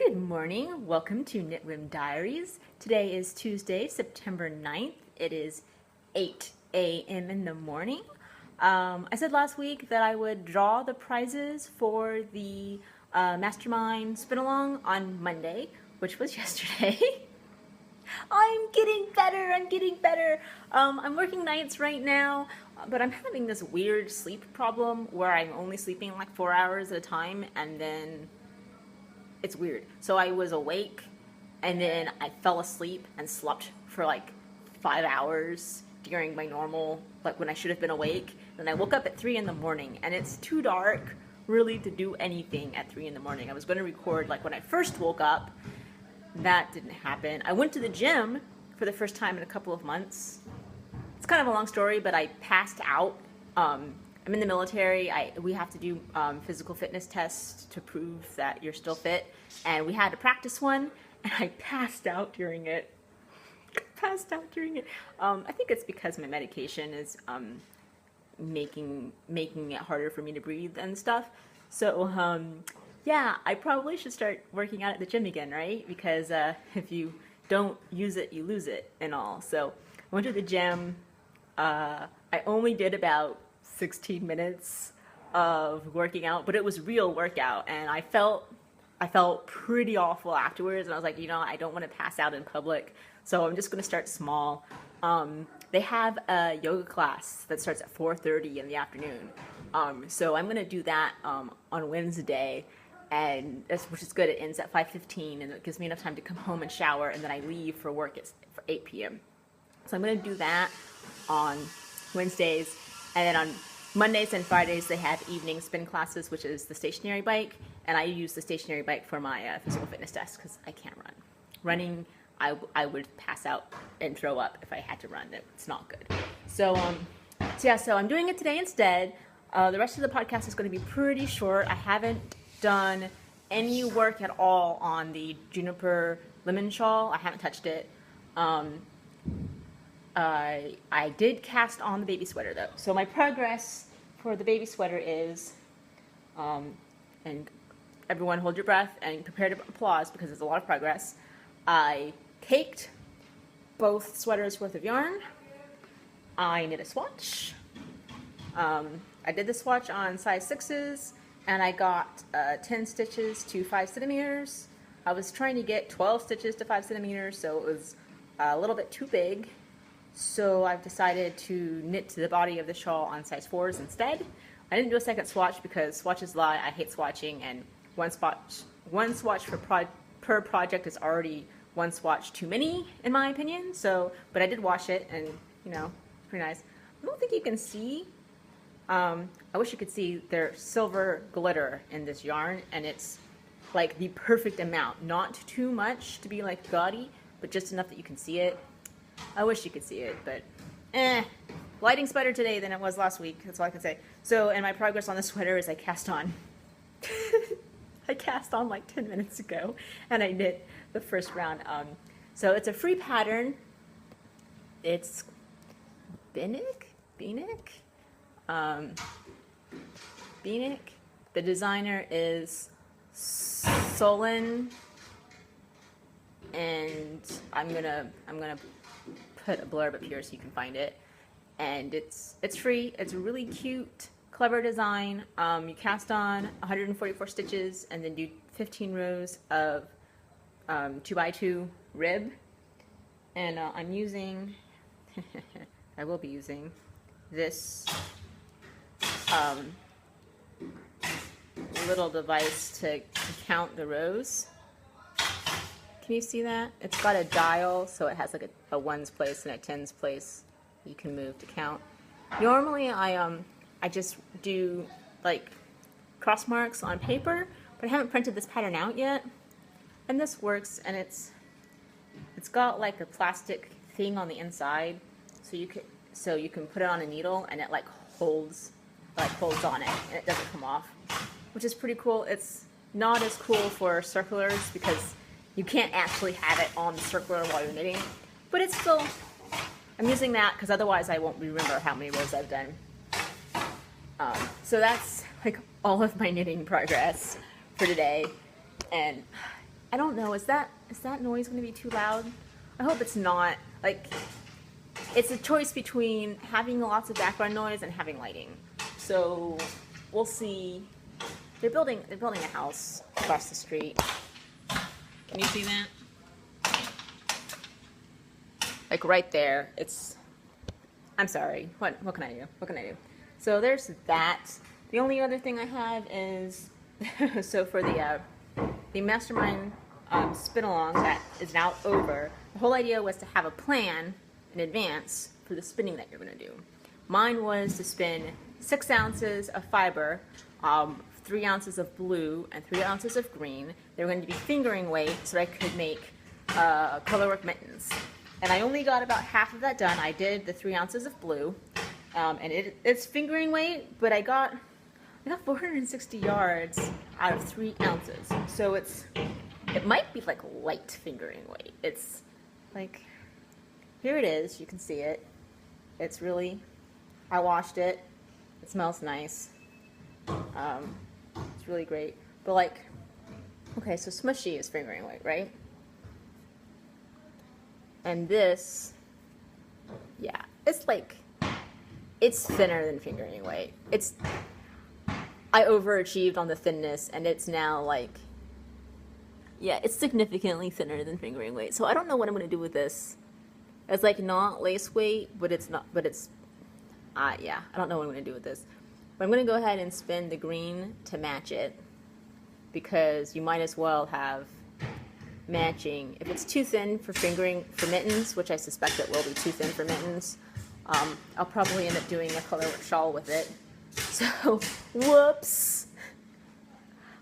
Good morning. Welcome to knitwhim Diaries. Today is Tuesday, September 9th. It is 8 a.m. in the morning. I said last week that I would draw the prizes for the Mastermind Spin-Along on Monday, which was yesterday. I'm getting better. I'm working nights right now, but I'm having this weird sleep problem where I'm only sleeping like 4 hours at a time, and then it's weird. So I was awake and then I fell asleep and slept for like 5 hours during my normal, like when I should have been awake. Then I woke up at 3 in the morning and it's too dark really to do anything at 3 in the morning. I was going to record like when I first woke up. That didn't happen. I went to the gym for the first time in a couple of months. It's kind of a long story, but I passed out. I'm in the military. We have to do physical fitness tests to prove that you're still fit, and we had to practice one, and I passed out during it. I think it's because my medication is making it harder for me to breathe and stuff. So yeah, I probably should start working out at the gym again, right? Because if you don't use it, you lose it and all. So I went to the gym. I only did about 16 minutes of working out, but it was real workout, and I felt pretty awful afterwards, and I was like, I don't want to pass out in public, so I'm just going to start small. They have a yoga class that starts at 4:30 in the afternoon, so I'm going to do that on Wednesday, and which is good. It ends at 5:15, and it gives me enough time to come home and shower, and then I leave for work for 8 p.m. So I'm going to do that on Wednesdays. And then on Mondays and Fridays, they have evening spin classes, which is the stationary bike. And I use the stationary bike for my physical fitness test because I can't run. Running, I would pass out and throw up if I had to run. It's not good. So I'm doing it today instead. The rest of the podcast is going to be pretty short. I haven't done any work at all on the juniper lemon shawl. I haven't touched it. I did cast on the baby sweater though. So my progress for the baby sweater is, and everyone hold your breath and prepare to applause because there's a lot of progress. I caked both sweaters worth of yarn. I knit a swatch. I did the swatch on size 6s, and I got 10 stitches to 5 centimeters. I was trying to get 12 stitches to 5 centimeters, so it was a little bit too big. So I've decided to knit to the body of the shawl on size 4s instead. I didn't do a second swatch because swatches lie. I hate swatching, and one swatch per project is already one swatch too many, in my opinion. So, but I did wash it, and it's pretty nice. I don't think you can see. I wish you could see there's silver glitter in this yarn, and it's like the perfect amount. Not too much to be like gaudy, but just enough that you can see it. I wish you could see it, but lighting's better today than it was last week. That's all I can say. So, and my progress on the sweater is I cast on. I cast on like 10 minutes ago, and I knit the first round. So it's a free pattern. It's Beanick. The designer is Solon, and I'm gonna put a blurb up here so you can find it. And it's free. It's a really cute, clever design. You cast on 144 stitches and then do 15 rows of 2x2 rib. And I'm using, I will be using this little device to count the rows. Can you see that? It's got a dial, so it has like a 1s place and a 10s place you can move to count. Normally I just do like cross marks on paper, but I haven't printed this pattern out yet. And this works, and it's got like a plastic thing on the inside, so you can put it on a needle, and it like holds on it, and it doesn't come off, which is pretty cool. It's not as cool for circulars because you can't actually have it on the circular while you're knitting, but it's still, I'm using that because otherwise I won't remember how many rows I've done. So that's like all of my knitting progress for today, and I don't know, is that noise going to be too loud? I hope it's not. Like, it's a choice between having lots of background noise and having lighting. So we'll see. They're building a house across the street. Can you see that? Like right there. I'm sorry. What can I do? What can I do? So there's that. The only other thing I have is so for the mastermind spin along that is now over. The whole idea was to have a plan in advance for the spinning that you're going to do. Mine was to spin 6 ounces of fiber, 3 ounces of blue, and 3 ounces of green. They were going to be fingering weight so that I could make colorwork mittens. And I only got about half of that done. I did the 3 ounces of blue, and it's fingering weight, but I got 460 yards out of 3 ounces. So it might be like light fingering weight. It's like, here it is, you can see it. It's really, I washed it. It smells nice. It's really great. But like, okay, so smushy is fingering weight, right? And this, yeah, it's like, it's thinner than fingering weight. I overachieved on the thinness, and it's now like, yeah, it's significantly thinner than fingering weight. So I don't know what I'm going to do with this. It's like not lace weight, but it's not, but it's, yeah, I don't know what I'm going to do with this. But I'm going to go ahead and spin the green to match it, because you might as well have matching. If it's too thin for fingering, for mittens, which I suspect it will be too thin for mittens, I'll probably end up doing a colorwork shawl with it. So, whoops.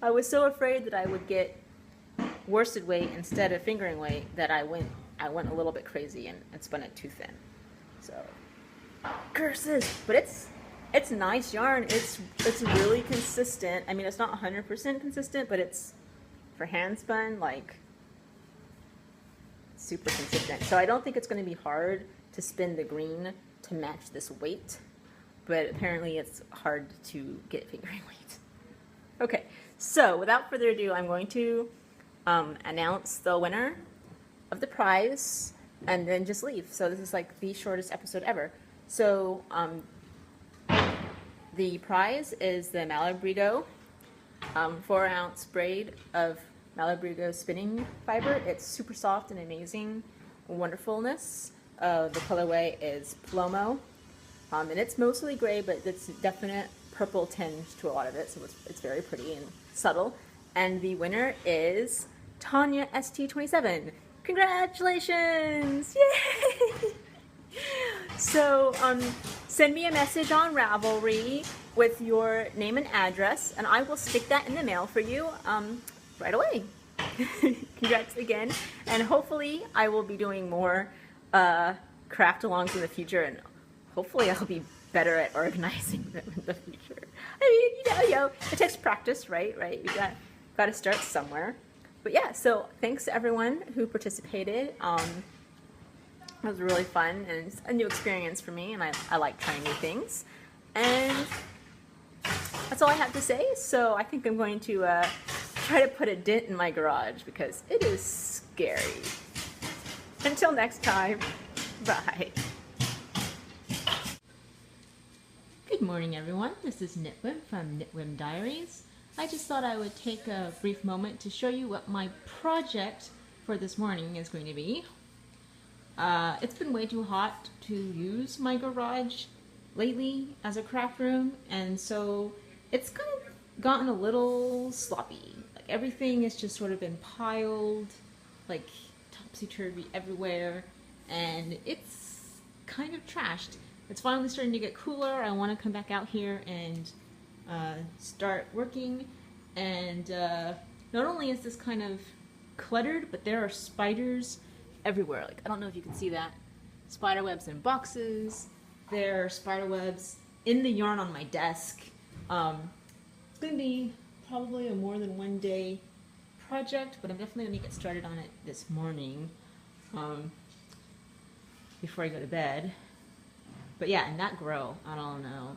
I was so afraid that I would get worsted weight instead of fingering weight that I went a little bit crazy and spun it too thin. So, curses. But it's nice yarn. It's really consistent. I mean, it's not 100% consistent, but it's, for hand spun, like, super consistent. So I don't think it's going to be hard to spin the green to match this weight, but apparently it's hard to get fingering weight. Okay, so without further ado, I'm going to announce the winner of the prize and then just leave. So this is like the shortest episode ever. So the prize is the Malabrigo 4-ounce braid of Malabrigo spinning fiber. It's super soft and amazing wonderfulness. The colorway is Plomo, and it's mostly gray, but it's definite purple tinge to a lot of it, so it's very pretty and subtle. And the winner is Tanya ST27. Congratulations! Yay! So send me a message on Ravelry with your name and address, and I will stick that in the mail for you right away. Congrats again, and hopefully I will be doing more craft alongs in the future, and hopefully I'll be better at organizing them in the future. I mean, you know, it takes practice, right? You got to start somewhere. But yeah, so thanks to everyone who participated. It was really fun, and it's a new experience for me, and I like trying new things. And that's all I have to say. So I think I'm going to try to put a dent in my garage because it is scary. Until next time, bye. Good morning, everyone. This is knitwhim from knitwhim Diaries. I just thought I would take a brief moment to show you what my project for this morning is going to be. It's been way too hot to use my garage lately as a craft room, and so it's kind of gotten a little sloppy. Like, everything has just sort of been piled, like, topsy-turvy everywhere, and it's kind of trashed. It's finally starting to get cooler. I want to come back out here and start working, and not only is this kind of cluttered, but there are spiders everywhere. Like, I don't know if you can see that. Spider webs in boxes. There are spider webs in the yarn on my desk. It's going to be probably a more than one day project, but I'm definitely going to get started on it this morning before I go to bed. But yeah, and that grow, I don't know.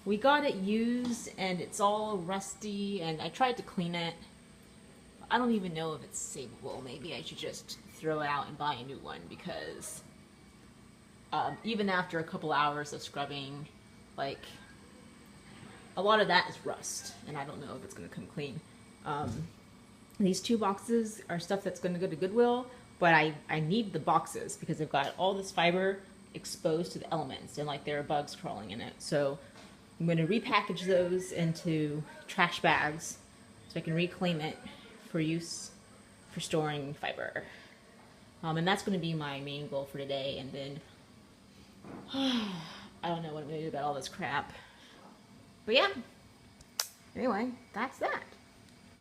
We got it used and it's all rusty, and I tried to clean it. I don't even know if it's savable. Maybe I should just throw it out and buy a new one, because even after a couple hours of scrubbing, like, a lot of that is rust, and I don't know if it's going to come clean. These 2 boxes are stuff that's going to go to Goodwill, but I need the boxes because they've got all this fiber exposed to the elements, and like there are bugs crawling in it. So I'm going to repackage those into trash bags so I can reclaim it for use for storing fiber. And that's going to be my main goal for today. And then I don't know what I'm going to do about all this crap. But yeah, anyway, that's that.